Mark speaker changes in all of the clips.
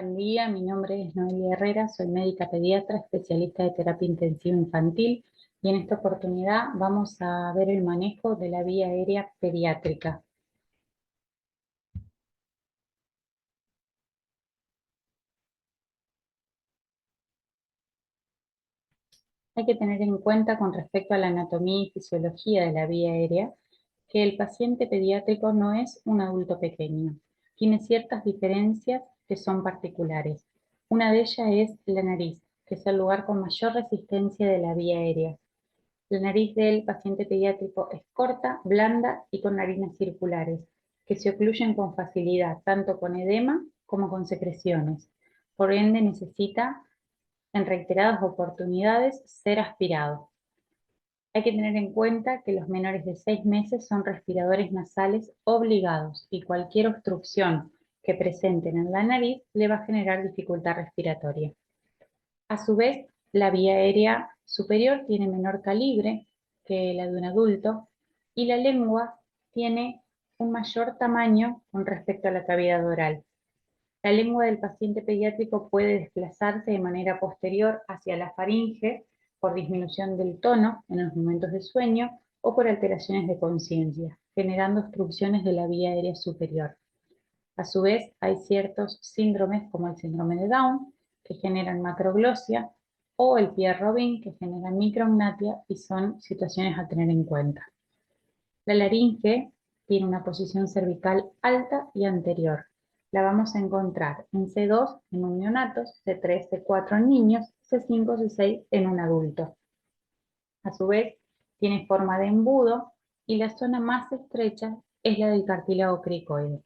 Speaker 1: Buen día, mi nombre es Noelia Herrera, soy médica pediatra, especialista de terapia intensiva infantil y en esta oportunidad vamos a ver el manejo de la vía aérea pediátrica. Hay que tener en cuenta con respecto a la anatomía y fisiología de la vía aérea que el paciente pediátrico no es un adulto pequeño, tiene ciertas diferencias que son particulares. Una de ellas es la nariz, que es el lugar con mayor resistencia de la vía aérea. La nariz del paciente pediátrico es corta, blanda y con narinas circulares, que se ocluyen con facilidad, tanto con edema como con secreciones. Por ende, necesita en reiteradas oportunidades ser aspirado. Hay que tener en cuenta que los menores de 6 meses son respiradores nasales obligados y cualquier obstrucción que presenten en la nariz le va a generar dificultad respiratoria. A su vez, la vía aérea superior tiene menor calibre que la de un adulto y la lengua tiene un mayor tamaño con respecto a la cavidad oral. La lengua del paciente pediátrico puede desplazarse de manera posterior hacia la faringe por disminución del tono en los momentos de sueño o por alteraciones de conciencia, generando obstrucciones de la vía aérea superior. A su vez, hay ciertos síndromes como el síndrome de Down, que generan macroglosia, o el Pierre-Robin, que genera micrognatia y son situaciones a tener en cuenta. La laringe tiene una posición cervical alta y anterior. La vamos a encontrar en C2 en un neonato, C3, C4 en niños, C5, C6 en un adulto. A su vez, tiene forma de embudo y la zona más estrecha es la del cartílago cricoide.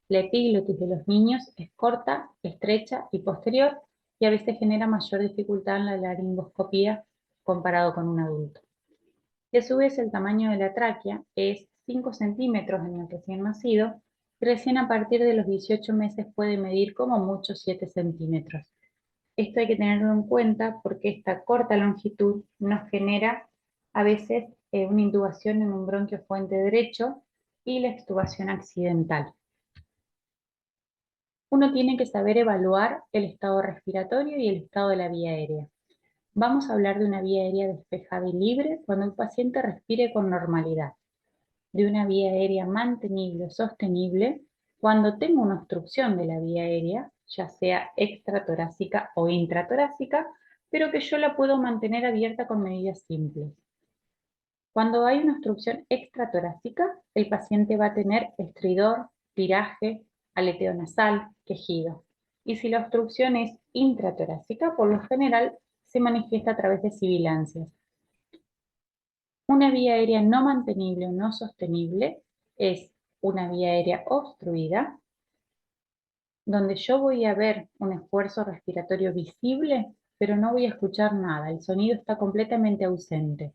Speaker 1: La epiglotis de los niños es corta, estrecha y posterior y a veces genera mayor dificultad en la laringoscopía comparado con un adulto. Y a su vez el tamaño de la tráquea es 5 centímetros en el recién nacido y recién a partir de los 18 meses puede medir como mucho 7 centímetros. Esto hay que tenerlo en cuenta porque esta corta longitud nos genera a veces una intubación en un bronquio fuente derecho y la extubación accidental. Uno tiene que saber evaluar el estado respiratorio y el estado de la vía aérea. Vamos a hablar de una vía aérea despejada y libre cuando el paciente respire con normalidad, de una vía aérea mantenible o sostenible cuando tengo una obstrucción de la vía aérea, ya sea extratorácica o intratorácica, pero que yo la puedo mantener abierta con medidas simples. Cuando hay una obstrucción extratorácica, el paciente va a tener estridor, tiraje, aleteo nasal, quejido. Y si la obstrucción es intratorácica, por lo general se manifiesta a través de sibilancias. Una vía aérea no mantenible o no sostenible es una vía aérea obstruida, donde yo voy a ver un esfuerzo respiratorio visible, pero no voy a escuchar nada, el sonido está completamente ausente.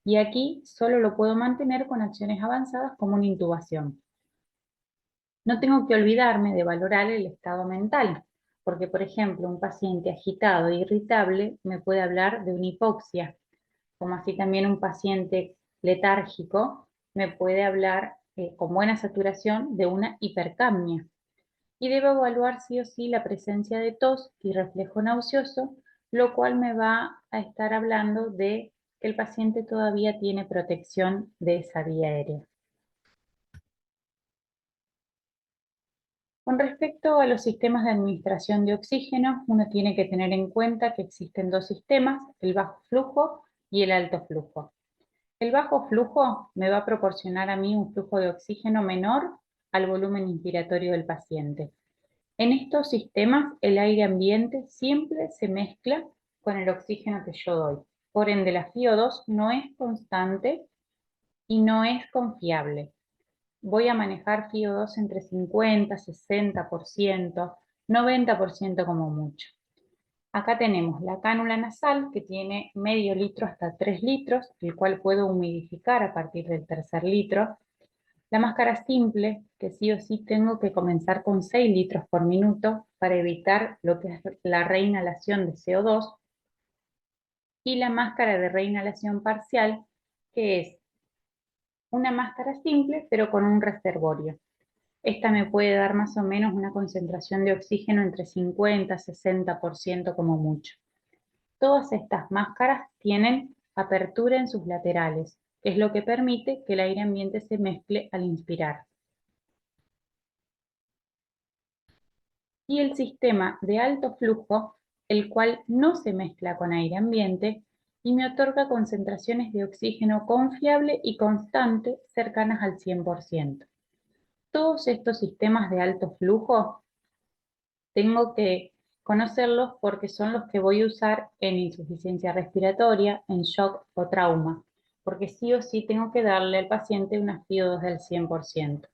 Speaker 1: Y aquí solo lo puedo mantener con acciones avanzadas como una intubación. No tengo que olvidarme de valorar el estado mental, porque por ejemplo un paciente agitado e irritable me puede hablar de una hipoxia, como así también un paciente letárgico me puede hablar con buena saturación de una hipercapnia. Y debo evaluar sí o sí la presencia de tos y reflejo nauseoso, lo cual me va a estar hablando de que el paciente todavía tiene protección de esa vía aérea. Con respecto a los sistemas de administración de oxígeno, uno tiene que tener en cuenta que existen dos sistemas, el bajo flujo y el alto flujo. El bajo flujo me va a proporcionar a mí un flujo de oxígeno menor al volumen inspiratorio del paciente. En estos sistemas, el aire ambiente siempre se mezcla con el oxígeno que yo doy. Por ende, la FiO2 no es constante y no es confiable. Voy a manejar FiO2 entre 50, 60%, 90% como mucho. Acá tenemos la cánula nasal que tiene medio litro hasta 3 litros, el cual puedo humidificar a partir del tercer litro. La máscara simple, que sí o sí tengo que comenzar con 6 litros por minuto para evitar lo que es la reinhalación de CO2. Y la máscara de reinhalación parcial, que es una máscara simple pero con un reservorio. Esta me puede dar más o menos una concentración de oxígeno entre 50 y 60% como mucho. Todas estas máscaras tienen apertura en sus laterales, que es lo que permite que el aire ambiente se mezcle al inspirar. Y el sistema de alto flujo, el cual no se mezcla con aire ambiente y me otorga concentraciones de oxígeno confiable y constante cercanas al 100%. Todos estos sistemas de alto flujo tengo que conocerlos porque son los que voy a usar en insuficiencia respiratoria, en shock o trauma, porque sí o sí tengo que darle al paciente unas FiO2 del 100%.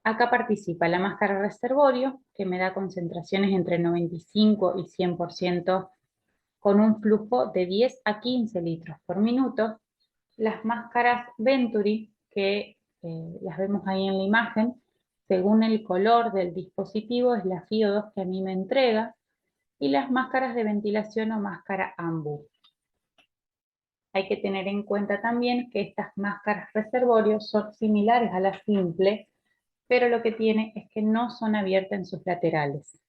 Speaker 1: Acá participa la máscara reservorio, que me da concentraciones entre 95 y 100% con un flujo de 10 a 15 litros por minuto. Las máscaras Venturi, que las vemos ahí en la imagen, según el color del dispositivo es la FiO2 que a mí me entrega, y las máscaras de ventilación o máscara AMBU. Hay que tener en cuenta también que estas máscaras reservorio son similares a la simple, pero lo que tiene es que no son abiertas en sus laterales.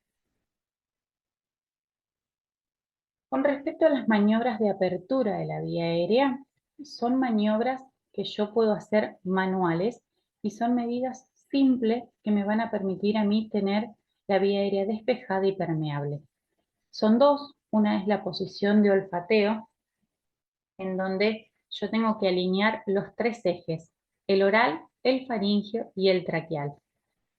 Speaker 1: Con respecto a las maniobras de apertura de la vía aérea, son maniobras que yo puedo hacer manuales y son medidas simples que me van a permitir a mí tener la vía aérea despejada y permeable. Son dos, una es la posición de olfateo, en donde yo tengo que alinear los tres ejes, el oral, el faríngeo y el traqueal.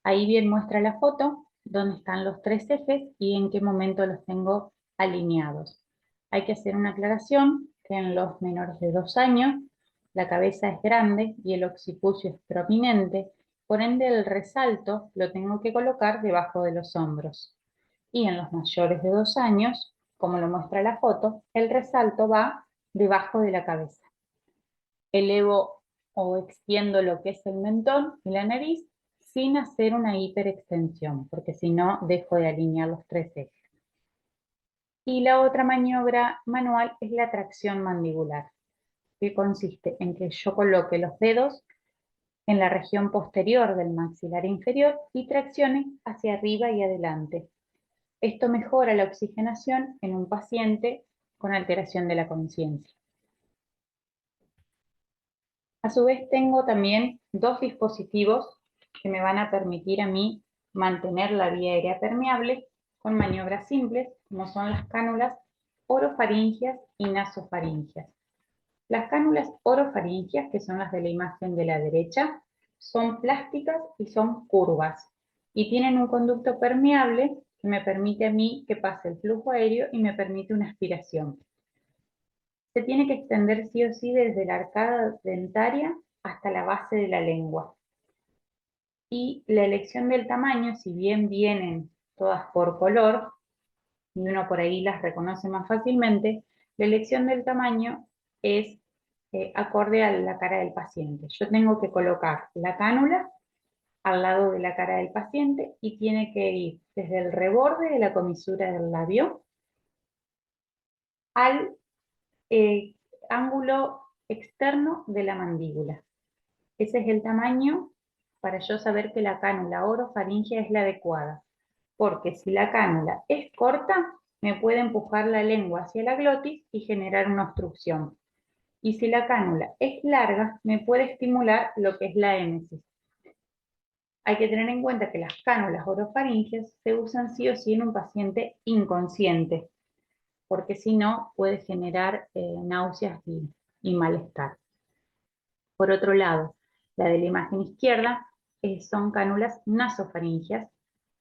Speaker 1: Ahí bien muestra la foto, donde están los tres ejes y en qué momento los tengo alineados. Hay que hacer una aclaración que en los menores de 2 años la cabeza es grande y el occipucio es prominente, por ende el resalto lo tengo que colocar debajo de los hombros. Y en los mayores de 2 años, como lo muestra la foto, el resalto va debajo de la cabeza. Elevo o extiendo lo que es el mentón y la nariz sin hacer una hiperextensión, porque si no dejo de alinear los tres ejes. Y la otra maniobra manual es la tracción mandibular, que consiste en que yo coloque los dedos en la región posterior del maxilar inferior y traccione hacia arriba y adelante. Esto mejora la oxigenación en un paciente con alteración de la conciencia. A su vez tengo también dos dispositivos que me van a permitir a mí mantener la vía aérea permeable con maniobras simples, como son las cánulas orofaringias y nasofaringias. Las cánulas orofaringias, que son las de la imagen de la derecha, son plásticas y son curvas, y tienen un conducto permeable que me permite a mí que pase el flujo aéreo y me permite una aspiración. Se tiene que extender sí o sí desde la arcada dentaria hasta la base de la lengua. Y la elección del tamaño, si bien vienen todas por color, y uno por ahí las reconoce más fácilmente, la elección del tamaño es acorde a la cara del paciente. Yo tengo que colocar la cánula al lado de la cara del paciente y tiene que ir desde el reborde de la comisura del labio al ángulo externo de la mandíbula. Ese es el tamaño para yo saber que la cánula orofaringea es la adecuada. Porque si la cánula es corta, me puede empujar la lengua hacia la glotis y generar una obstrucción. Y si la cánula es larga, me puede estimular lo que es la émesis. Hay que tener en cuenta que las cánulas orofaringeas se usan sí o sí en un paciente inconsciente, porque si no puede generar náuseas y malestar. Por otro lado, la de la imagen izquierda son cánulas nasofaringias,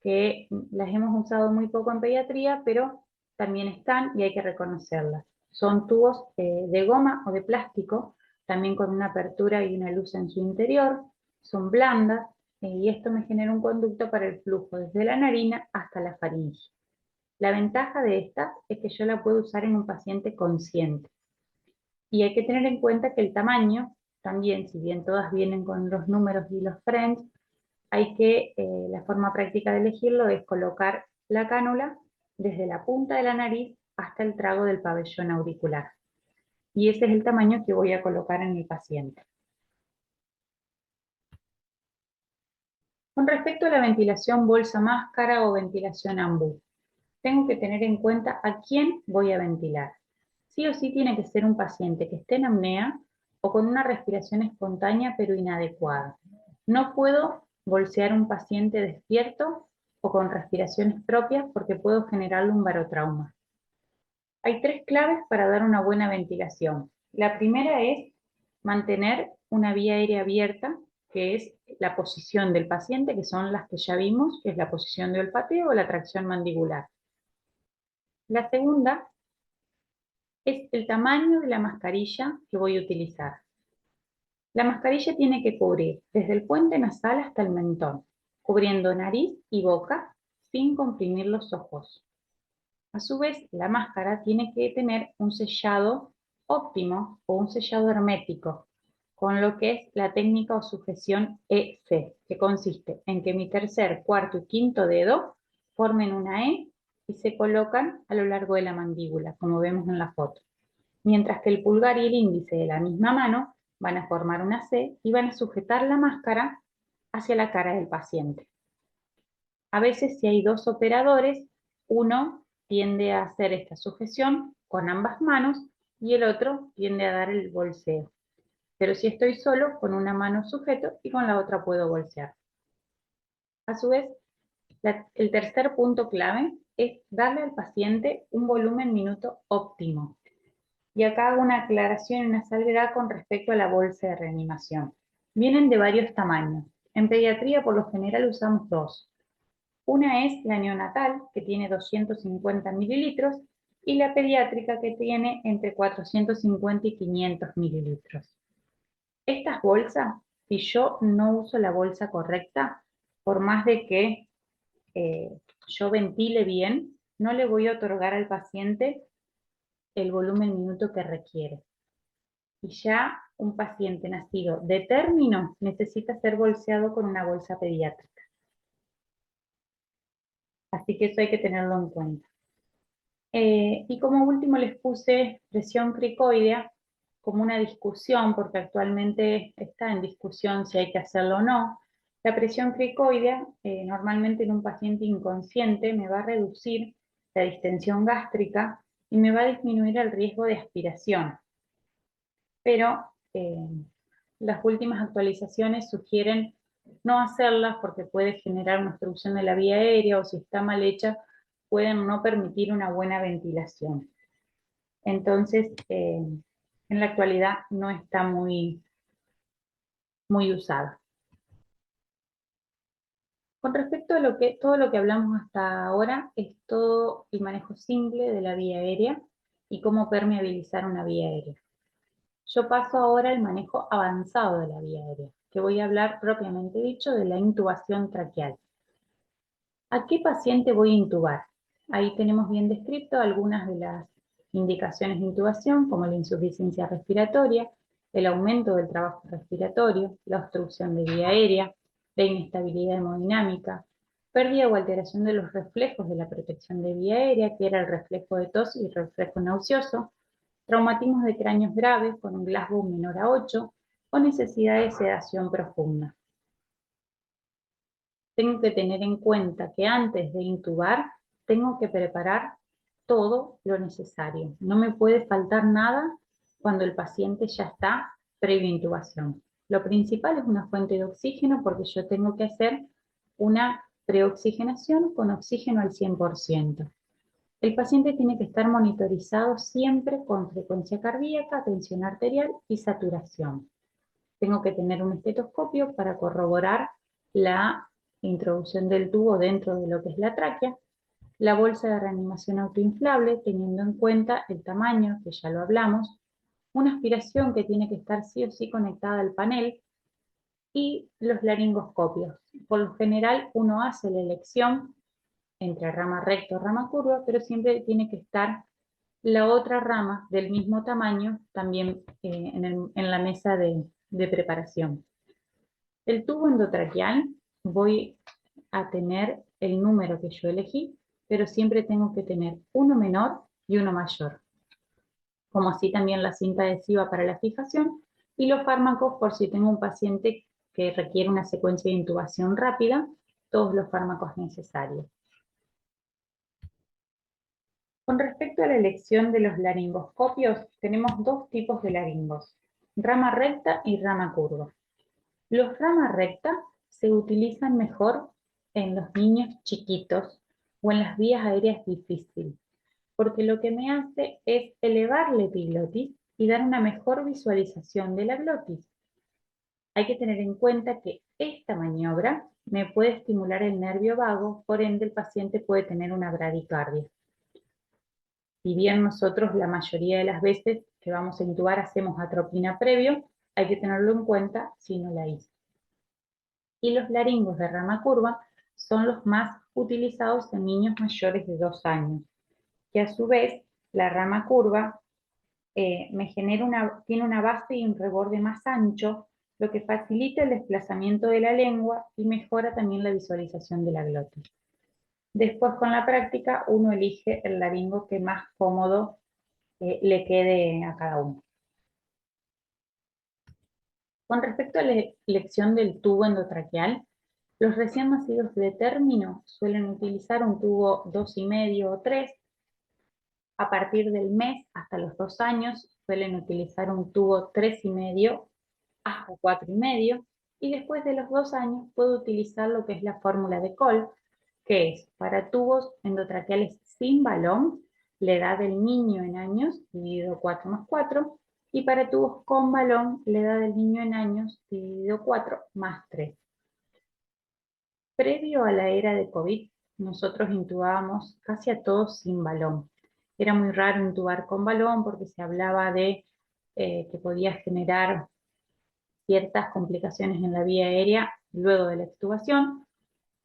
Speaker 1: que las hemos usado muy poco en pediatría, pero también están y hay que reconocerlas. Son tubos de goma o de plástico, también con una apertura y una luz en su interior, son blandas, y esto me genera un conducto para el flujo desde la narina hasta la faringe. La ventaja de estas es que yo la puedo usar en un paciente consciente. Y hay que tener en cuenta que el tamaño, también, si bien todas vienen con los números y los French, hay que, la forma práctica de elegirlo es colocar la cánula desde la punta de la nariz hasta el trago del pabellón auricular. Y ese es el tamaño que voy a colocar en mi paciente. Con respecto a la ventilación bolsa-máscara o ventilación ambú, tengo que tener en cuenta a quién voy a ventilar. Sí o sí tiene que ser un paciente que esté en apnea o con una respiración espontánea pero inadecuada. No puedo bolsear un paciente despierto o con respiraciones propias porque puedo generarle un barotrauma. Hay 3 claves para dar una buena ventilación. La primera es mantener una vía aérea abierta, que es la posición del paciente, que son las que ya vimos, que es la posición de olfateo o la tracción mandibular. La segunda es el tamaño de la mascarilla que voy a utilizar. La mascarilla tiene que cubrir desde el puente nasal hasta el mentón, cubriendo nariz y boca sin comprimir los ojos. A su vez, la máscara tiene que tener un sellado óptimo o un sellado hermético, con lo que es la técnica o sujeción EC, que consiste en que mi tercer, cuarto y quinto dedo formen una E y se colocan a lo largo de la mandíbula, como vemos en la foto. Mientras que el pulgar y el índice de la misma mano van a formar una C y van a sujetar la máscara hacia la cara del paciente. A veces, si hay 2 operadores, uno tiende a hacer esta sujeción con ambas manos y el otro tiende a dar el bolseo. Pero si estoy solo, con una mano sujeto y con la otra puedo bolsear. A su vez, el tercer punto clave es darle al paciente un volumen minuto óptimo. Y acá hago una aclaración y una salvedad con respecto a la bolsa de reanimación. Vienen de varios tamaños. En pediatría por lo general usamos 2. Una es la neonatal, que tiene 250 mililitros, y la pediátrica, que tiene entre 450 y 500 mililitros. Estas bolsas, si yo no uso la bolsa correcta, por más de que yo ventile bien, no le voy a otorgar al paciente el volumen minuto que requiere. Y ya un paciente nacido de término necesita ser bolseado con una bolsa pediátrica. Así que eso hay que tenerlo en cuenta. Y como último les puse presión cricoidea como una discusión, porque actualmente está en discusión si hay que hacerlo o no. La presión cricoidea, normalmente en un paciente inconsciente, me va a reducir la distensión gástrica y me va a disminuir el riesgo de aspiración. Pero las últimas actualizaciones sugieren no hacerlas porque puede generar una obstrucción de la vía aérea o si está mal hecha pueden no permitir una buena ventilación. Entonces, en la actualidad no está muy usada. Con respecto a todo lo que hablamos hasta ahora, es todo el manejo simple de la vía aérea y cómo permeabilizar una vía aérea. Yo paso ahora al manejo avanzado de la vía aérea, que voy a hablar propiamente dicho de la intubación traqueal. ¿A qué paciente voy a intubar? Ahí tenemos bien descrito algunas de las indicaciones de intubación, como la insuficiencia respiratoria, el aumento del trabajo respiratorio, la obstrucción de vía aérea, la inestabilidad hemodinámica, pérdida o alteración de los reflejos de la protección de vía aérea, que era el reflejo de tos y el reflejo nauseoso, traumatismos de cráneos graves con un Glasgow menor a 8 o necesidad de sedación profunda. Tengo que tener en cuenta que antes de intubar, tengo que preparar todo lo necesario. No me puede faltar nada cuando el paciente ya está previo a intubación. Lo principal es una fuente de oxígeno porque yo tengo que hacer una preoxigenación con oxígeno al 100%. El paciente tiene que estar monitorizado siempre con frecuencia cardíaca, tensión arterial y saturación. Tengo que tener un estetoscopio para corroborar la introducción del tubo dentro de lo que es la tráquea, la bolsa de reanimación autoinflable, teniendo en cuenta el tamaño, que ya lo hablamos, una aspiración que tiene que estar sí o sí conectada al panel, y los laringoscopios. Por lo general uno hace la elección entre rama recta o rama curva, pero siempre tiene que estar la otra rama del mismo tamaño también en la mesa de preparación. El tubo endotraqueal voy a tener el número que yo elegí, pero siempre tengo que tener uno menor y uno mayor, como así también la cinta adhesiva para la fijación y los fármacos por si tengo un paciente que requiere una secuencia de intubación rápida, todos los fármacos necesarios. Con respecto a la elección de los laringoscopios, tenemos dos tipos de laringos, rama recta y rama curva. Los rama recta se utilizan mejor en los niños chiquitos o en las vías aéreas difíciles, porque lo que me hace es elevar la epiglotis y dar una mejor visualización de la glotis. Hay que tener en cuenta que esta maniobra me puede estimular el nervio vago, por ende el paciente puede tener una bradicardia. Si bien nosotros la mayoría de las veces que vamos a intubar hacemos atropina previo, hay que tenerlo en cuenta si no la hizo. Y los laringos de rama curva son los más utilizados en niños mayores de 2 años, que a su vez la rama curva tiene una base y un reborde más ancho, lo que facilita el desplazamiento de la lengua y mejora también la visualización de la glotis. Después con la práctica uno elige el laringo que más cómodo le quede a cada uno. Con respecto a la elección del tubo endotraqueal, los recién nacidos de término suelen utilizar un tubo 2,5 o 3. A partir del mes hasta los 2 años suelen utilizar un tubo 3,5 hasta 4,5. Y después de los 2 años puedo utilizar lo que es la fórmula de Kohl, que es para tubos endotraqueales sin balón, la edad del niño en años dividido 4 más 4, y para tubos con balón, la edad del niño en años dividido 4 más 3. Previo a la era de COVID, nosotros intubábamos casi a todos sin balón. Era muy raro intubar con balón porque se hablaba de que podía generar ciertas complicaciones en la vía aérea luego de la extubación,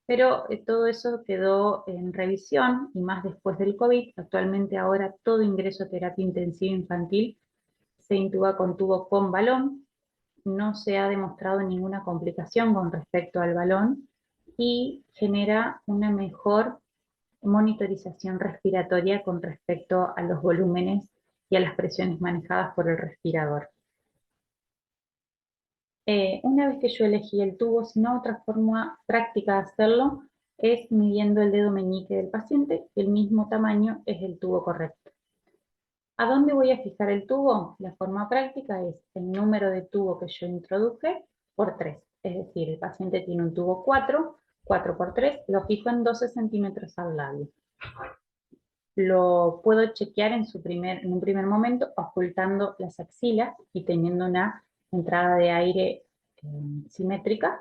Speaker 1: pero todo eso quedó en revisión y más después del COVID. Actualmente ahora todo ingreso a terapia intensiva infantil se intuba con tubo con balón. No se ha demostrado ninguna complicación con respecto al balón y genera una mejor monitorización respiratoria con respecto a los volúmenes y a las presiones manejadas por el respirador. Una vez que yo elegí el tubo, si no, otra forma práctica de hacerlo es midiendo el dedo meñique del paciente, que el mismo tamaño es el tubo correcto. ¿A dónde voy a fijar el tubo? La forma práctica es el número de tubo que yo introduje por 3. Es decir, el paciente tiene un tubo 4 por 3, lo fijo en 12 centímetros al labio. Lo puedo chequear en un primer momento ocultando las axilas y teniendo una entrada de aire simétrica.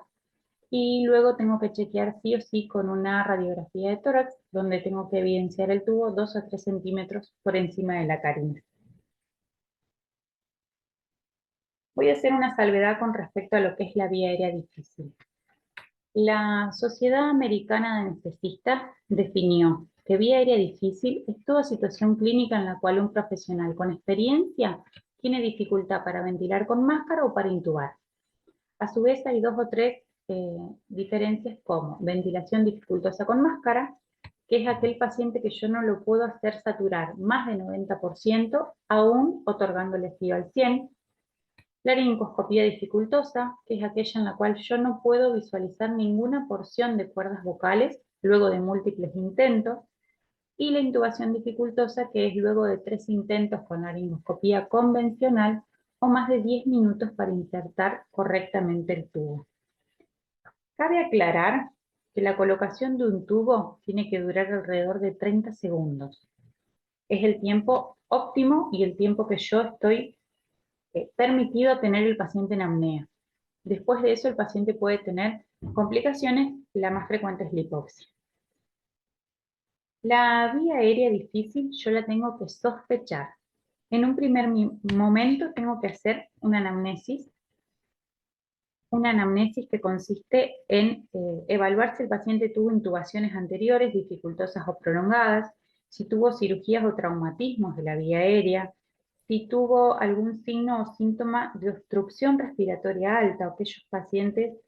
Speaker 1: Y luego tengo que chequear sí o sí con una radiografía de tórax, donde tengo que evidenciar el tubo 2 a 3 centímetros por encima de la carina. Voy a hacer una salvedad con respecto a lo que es la vía aérea difícil. La Sociedad Americana de Anestesistas definió que vía aérea difícil es toda situación clínica en la cual un profesional con experiencia tiene dificultad para ventilar con máscara o para intubar. A su vez hay 2 o 3 diferencias como ventilación dificultosa con máscara, que es aquel paciente que yo no lo puedo hacer saturar más de 90%, aún otorgándole frío al 100%. Laringoscopía dificultosa, que es aquella en la cual yo no puedo visualizar ninguna porción de cuerdas vocales luego de múltiples intentos. Y la intubación dificultosa, que es luego de 3 intentos con laringoscopía convencional o más de 10 minutos para insertar correctamente el tubo. Cabe aclarar que la colocación de un tubo tiene que durar alrededor de 30 segundos. Es el tiempo óptimo y el tiempo que yo estoy permitido tener el paciente en apnea. Después de eso el paciente puede tener complicaciones, la más frecuente es la hipoxia. La vía aérea difícil yo la tengo que sospechar. En un primer momento tengo que hacer una anamnesis que consiste en evaluar si el paciente tuvo intubaciones anteriores, dificultosas o prolongadas, si tuvo cirugías o traumatismos de la vía aérea, si tuvo algún signo o síntoma de obstrucción respiratoria alta, o aquellos pacientes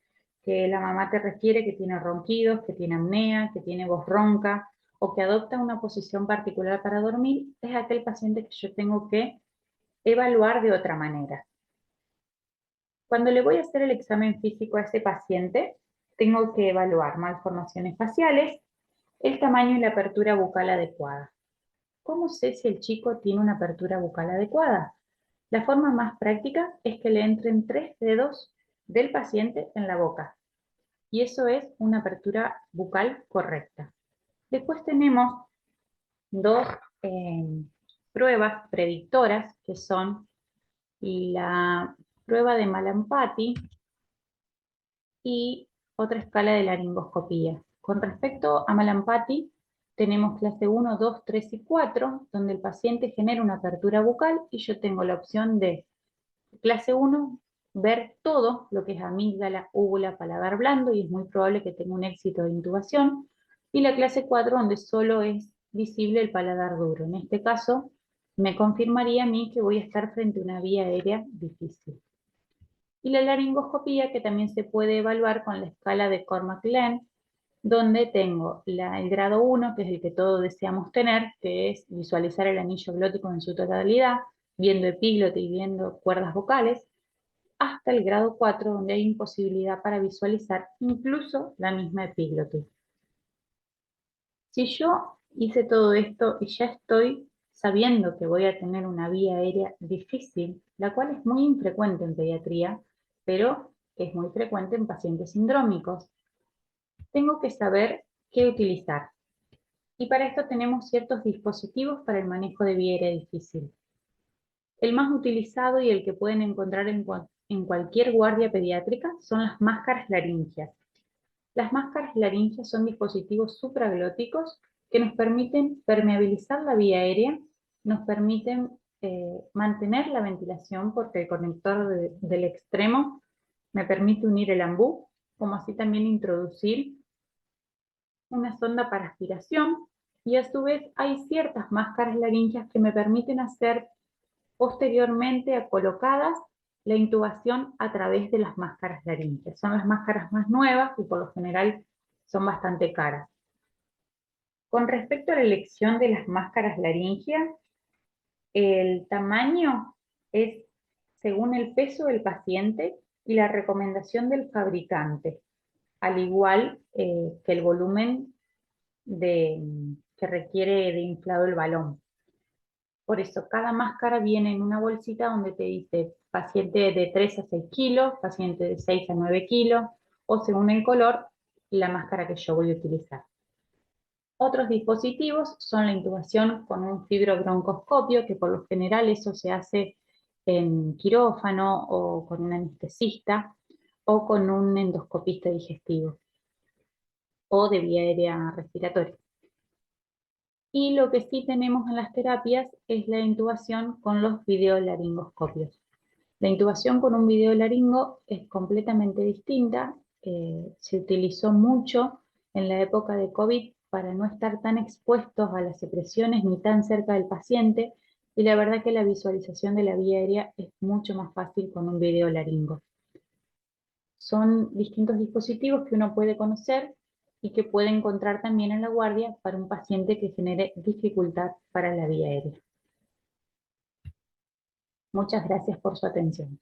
Speaker 1: que la mamá te refiere que tiene ronquidos, que tiene apnea, que tiene voz ronca, o que adopta una posición particular para dormir, es aquel paciente que yo tengo que evaluar de otra manera. Cuando le voy a hacer el examen físico a ese paciente, tengo que evaluar malformaciones faciales, el tamaño y la apertura bucal adecuada. ¿Cómo sé si el chico tiene una apertura bucal adecuada? La forma más práctica es que le entren 3 dedos del paciente en la boca, y eso es una apertura bucal correcta. Después tenemos dos pruebas predictoras, que son la prueba de Malampati y otra escala de laringoscopía. Con respecto a Malampati, tenemos clase 1, 2, 3 y 4, donde el paciente genera una apertura bucal y yo tengo la opción de clase 1, ver todo lo que es amígdala, úvula, paladar blando, y es muy probable que tenga un éxito de intubación. Y la clase 4, donde solo es visible el paladar duro. En este caso, me confirmaría a mí que voy a estar frente a una vía aérea difícil. Y la laringoscopía, que también se puede evaluar con la escala de Cormack-Lenz, donde tengo el grado 1, que es el que todos deseamos tener, que es visualizar el anillo glótico en su totalidad, viendo epíglote y viendo cuerdas vocales, hasta el grado 4, donde hay imposibilidad para visualizar incluso la misma epíglotis. Si yo hice todo esto y ya estoy sabiendo que voy a tener una vía aérea difícil, la cual es muy infrecuente en pediatría, pero es muy frecuente en pacientes sindrómicos, tengo que saber qué utilizar. Y para esto tenemos ciertos dispositivos para el manejo de vía aérea difícil. El más utilizado y el que pueden encontrar en cualquier guardia pediátrica son las máscaras laringias. Las máscaras laringias son dispositivos supraglóticos que nos permiten permeabilizar la vía aérea, nos permiten mantener la ventilación porque el conector del extremo me permite unir el ambú, como así también introducir una sonda para aspiración, y a su vez hay ciertas máscaras laringias que me permiten hacer posteriormente a colocadas la intubación a través de las máscaras laringias. Son las máscaras más nuevas y por lo general son bastante caras. Con respecto a la elección de las máscaras laringias, el tamaño es según el peso del paciente y la recomendación del fabricante, al igual que el volumen que requiere de inflado el balón. Por eso cada máscara viene en una bolsita donde te dice paciente de 3 a 6 kilos, paciente de 6 a 9 kilos, o según el color, la máscara que yo voy a utilizar. Otros dispositivos son la intubación con un fibrobroncoscopio, que por lo general eso se hace en quirófano o con un anestesista o con un endoscopista digestivo o de vía aérea respiratoria. Y lo que sí tenemos en las terapias es la intubación con los videolaringoscopios. La intubación con un videolaringo es completamente distinta. Se utilizó mucho en la época de COVID para no estar tan expuestos a las secreciones ni tan cerca del paciente, y la verdad que la visualización de la vía aérea es mucho más fácil con un videolaringo. Son distintos dispositivos que uno puede conocer y que puede encontrar también en la guardia para un paciente que genere dificultad para la vía aérea. Muchas gracias por su atención.